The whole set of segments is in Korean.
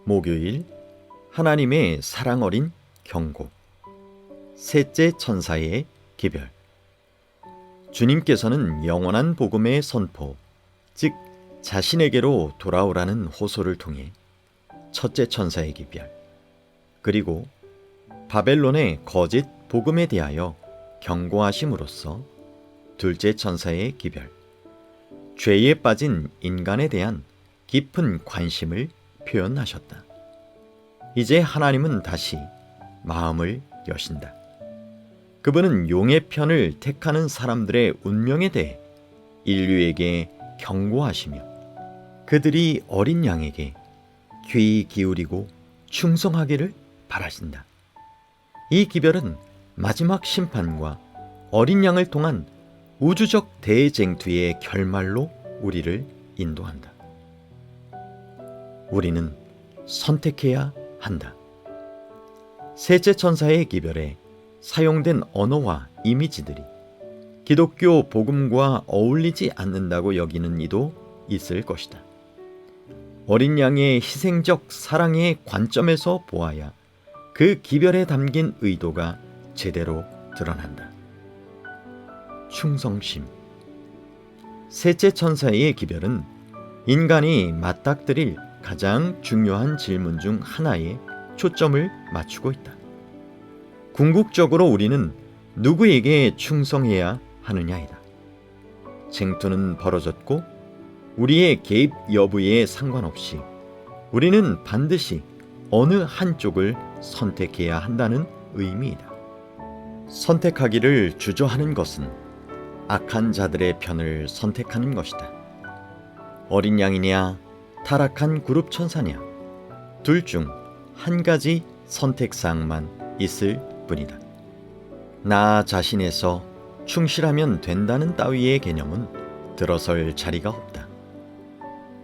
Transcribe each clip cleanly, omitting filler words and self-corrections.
목요일 하나님의 사랑 어린 경고. 셋째 천사의 기별. 주님께서는 영원한 복음의 선포, 즉 자신에게로 돌아오라는 호소를 통해 첫째 천사의 기별, 그리고 바벨론의 거짓 복음에 대하여 경고하심으로써 둘째 천사의 기별, 죄에 빠진 인간에 대한 깊은 관심을 표현하셨다. 이제 하나님은 다시 마음을 여신다. 그분은 용의 편을 택하는 사람들의 운명에 대해 인류에게 경고하시며 그들이 어린 양에게 귀 기울이고 충성하기를 바라신다. 이 기별은 마지막 심판과 어린 양을 통한 우주적 대쟁투의 결말로 우리를 인도한다. 우리는 선택해야 한다. 셋째 천사의 기별에 사용된 언어와 이미지들이 기독교 복음과 어울리지 않는다고 여기는 이도 있을 것이다. 어린 양의 희생적 사랑의 관점에서 보아야 그 기별에 담긴 의도가 제대로 드러난다. 충성심. 셋째 천사의 기별은 인간이 맞닥뜨릴 가장 중요한 질문 중 하나에 초점을 맞추고 있다. 궁극적으로 우리는 누구에게 충성해야 하느냐이다. 쟁투는 벌어졌고 우리의 개입 여부에 상관없이 우리는 반드시 어느 한쪽을 선택해야 한다는 의미이다. 선택하기를 주저하는 것은 악한 자들의 편을 선택하는 것이다. 어린 양이냐 타락한 그룹 천사냐, 둘 중 한 가지 선택사항만 있을 뿐이다. 나 자신에서 충실하면 된다는 따위의 개념은 들어설 자리가 없다.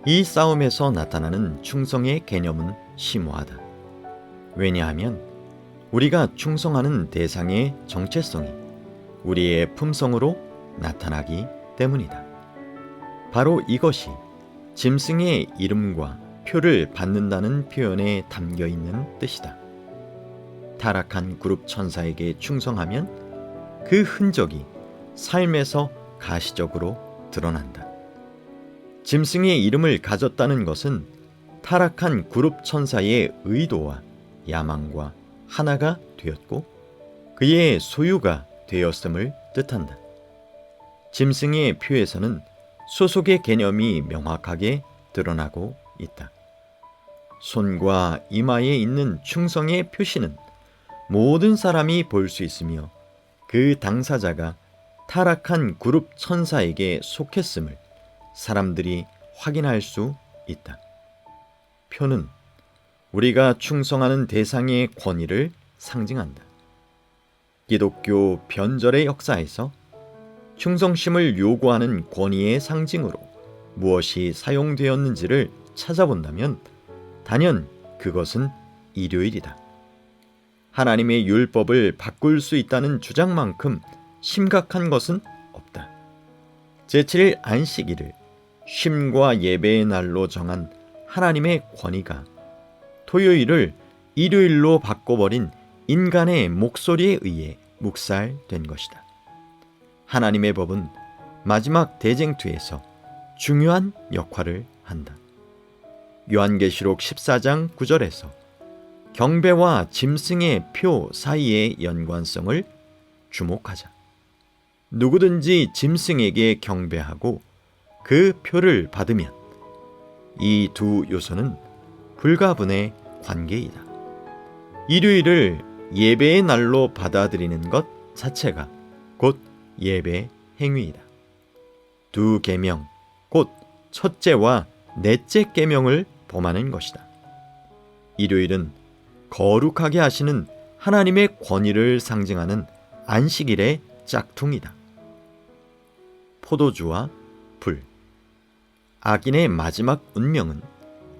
이 싸움에서 나타나는 충성의 개념은 심오하다. 왜냐하면 우리가 충성하는 대상의 정체성이 우리의 품성으로 나타나기 때문이다. 바로 이것이 짐승의 이름과 표를 받는다는 표현에 담겨 있는 뜻이다. 타락한 그룹 천사에게 충성하면 그 흔적이 삶에서 가시적으로 드러난다. 짐승의 이름을 가졌다는 것은 타락한 그룹 천사의 의도와 야망과 하나가 되었고 그의 소유가 되었음을 뜻한다. 짐승의 표에서는 소속의 개념이 명확하게 드러나고 있다. 손과 이마에 있는 충성의 표시는 모든 사람이 볼 수 있으며 그 당사자가 타락한 그룹 천사에게 속했음을 사람들이 확인할 수 있다. 표는 우리가 충성하는 대상의 권위를 상징한다. 기독교 변절의 역사에서 충성심을 요구하는 권위의 상징으로 무엇이 사용되었는지를 찾아본다면 단연 그것은 일요일이다. 하나님의 율법을 바꿀 수 있다는 주장만큼 심각한 것은 없다. 제7일 안식일을 쉼과 예배의 날로 정한 하나님의 권위가 토요일을 일요일로 바꿔버린 인간의 목소리에 의해 묵살된 것이다. 하나님의 법은 마지막 대쟁투에서 중요한 역할을 한다. 요한계시록 14장 9절에서 경배와 짐승의 표 사이의 연관성을 주목하자. 누구든지 짐승에게 경배하고 그 표를 받으면 이 두 요소는 불가분의 관계이다. 일요일을 예배의 날로 받아들이는 것 자체가 곧 예배 행위이다. 두 계명, 곧 첫째와 넷째 계명을 범하는 것이다. 일요일은 거룩하게 하시는 하나님의 권위를 상징하는 안식일의 짝퉁이다. 포도주와 불. 악인의 마지막 운명은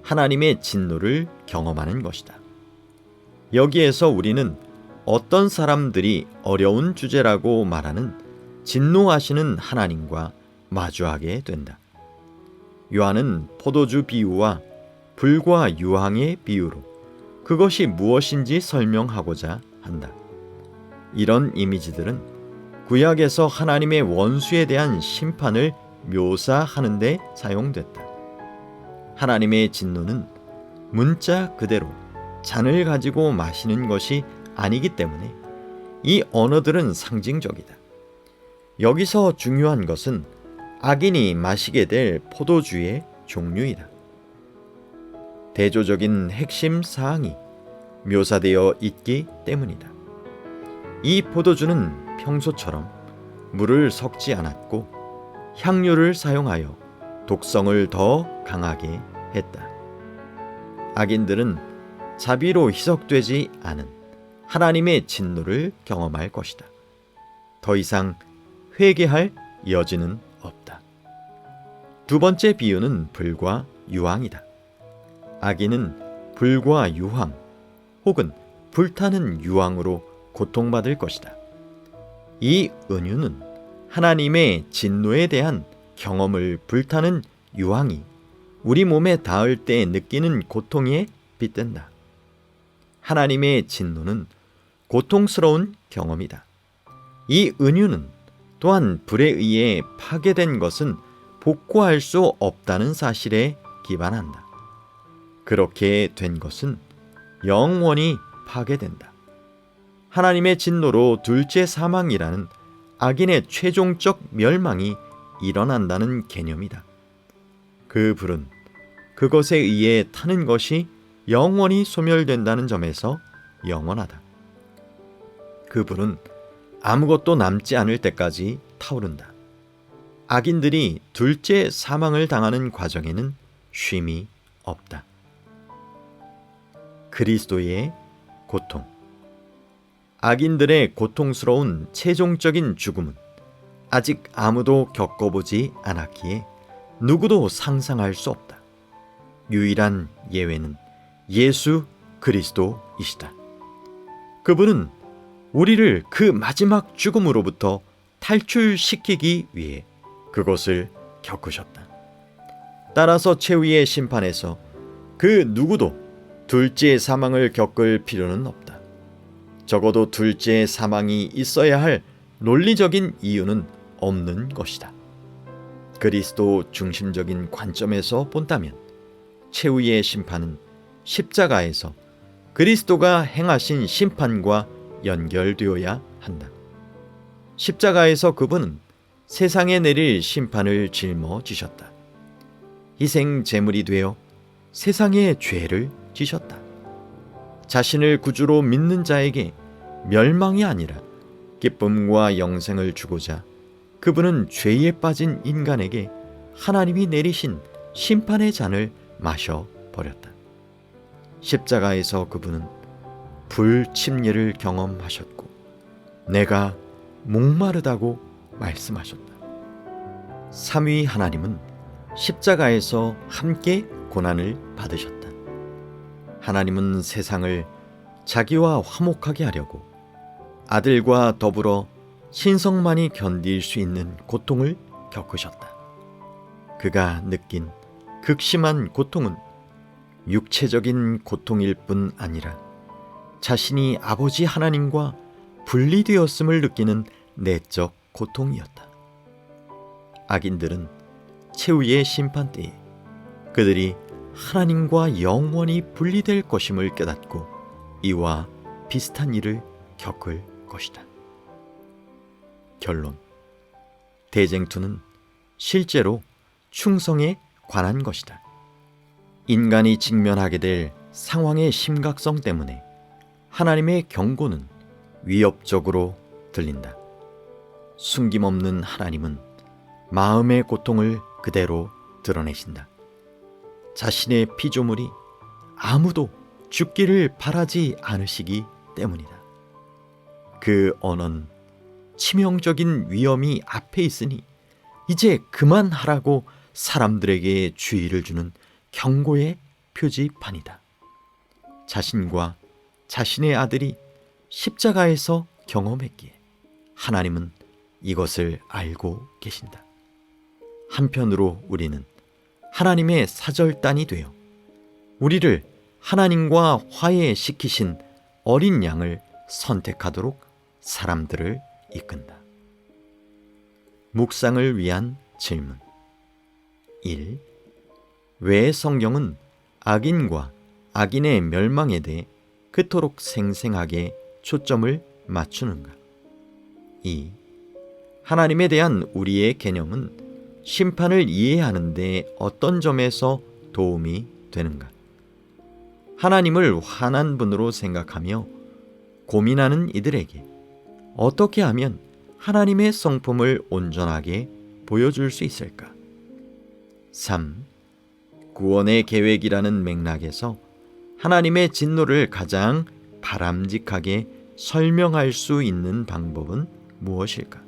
하나님의 진노를 경험하는 것이다. 여기에서 우리는 어떤 사람들이 어려운 주제라고 말하는 진노하시는 하나님과 마주하게 된다. 요한은 포도주 비유와 불과 유황의 비유로 그것이 무엇인지 설명하고자 한다. 이런 이미지들은 구약에서 하나님의 원수에 대한 심판을 묘사하는 데 사용됐다. 하나님의 진노는 문자 그대로 잔을 가지고 마시는 것이 아니기 때문에 이 언어들은 상징적이다. 여기서 중요한 것은 악인이 마시게 될 포도주의 종류이다. 대조적인 핵심 사항이 묘사되어 있기 때문이다. 이 포도주는 평소처럼 물을 섞지 않았고 향료를 사용하여 독성을 더 강하게 했다. 악인들은 자비로 희석되지 않은 하나님의 진노를 경험할 것이다. 더 이상 회개할 여지는 없다. 두 번째 비유는 불과 유황이다. 악인은 불과 유황 혹은 불타는 유황으로 고통받을 것이다. 이 은유는 하나님의 진노에 대한 경험을 불타는 유황이 우리 몸에 닿을 때 느끼는 고통에 빗댄다. 하나님의 진노는 고통스러운 경험이다. 이 은유는 또한 불에 의해 파괴된 것은 복구할 수 없다는 사실에 기반한다. 그렇게 된 것은 영원히 파괴된다. 하나님의 진노로 둘째 사망이라는 악인의 최종적 멸망이 일어난다는 개념이다. 그 불은 그것에 의해 타는 것이 영원히 소멸된다는 점에서 영원하다. 그 불은 아무것도 남지 않을 때까지 타오른다. 악인들이 둘째 사망을 당하는 과정에는 쉼이 없다. 그리스도의 고통. 악인들의 고통스러운 최종적인 죽음은 아직 아무도 겪어보지 않았기에 누구도 상상할 수 없다. 유일한 예외는 예수 그리스도이시다. 그분은 우리를 그 마지막 죽음으로부터 탈출시키기 위해 그것을 겪으셨다. 따라서 최후의 심판에서 그 누구도 둘째 사망을 겪을 필요는 없다. 적어도 둘째 사망이 있어야 할 논리적인 이유는 없는 것이다. 그리스도 중심적인 관점에서 본다면 최후의 심판은 십자가에서 그리스도가 행하신 심판과 연결되어야 한다. 십자가에서 그분은 세상에 내릴 심판을 짊어지셨다. 희생 제물이 되어 세상의 죄를 지셨다. 자신을 구주로 믿는 자에게 멸망이 아니라 기쁨과 영생을 주고자 그분은 죄에 빠진 인간에게 하나님이 내리신 심판의 잔을 마셔버렸다. 십자가에서 그분은 불침례를 경험하셨고 내가 목마르다고 말씀하셨다. 삼위 하나님은 십자가에서 함께 고난을 받으셨다. 하나님은 세상을 자기와 화목하게 하려고 아들과 더불어 신성만이 견딜 수 있는 고통을 겪으셨다. 그가 느낀 극심한 고통은 육체적인 고통일 뿐 아니라 자신이 아버지 하나님과 분리되었음을 느끼는 내적 고통이었다. 악인들은 최후의 심판 때에 그들이 하나님과 영원히 분리될 것임을 깨닫고 이와 비슷한 일을 겪을 것이다. 결론. 대쟁투는 실제로 충성에 관한 것이다. 인간이 직면하게 될 상황의 심각성 때문에 하나님의 경고는 위협적으로 들린다. 숨김없는 하나님은 마음의 고통을 그대로 드러내신다. 자신의 피조물이 아무도 죽기를 바라지 않으시기 때문이다. 그 언어는 치명적인 위험이 앞에 있으니 이제 그만하라고 사람들에게 주의를 주는 경고의 표지판이다. 자신과 자신의 아들이 십자가에서 경험했기에 하나님은 이것을 알고 계신다. 한편으로 우리는 하나님의 사절단이 되어 우리를 하나님과 화해시키신 어린 양을 선택하도록 사람들을 이끈다. 묵상을 위한 질문. 1. 왜 성경은 악인과 악인의 멸망에 대해 그토록 생생하게 초점을 맞추는가? 2. 하나님에 대한 우리의 개념은 심판을 이해하는 데 어떤 점에서 도움이 되는가? 하나님을 환한 분으로 생각하며 고민하는 이들에게 어떻게 하면 하나님의 성품을 온전하게 보여줄 수 있을까? 3. 구원의 계획이라는 맥락에서 하나님의 진노를 가장 바람직하게 설명할 수 있는 방법은 무엇일까?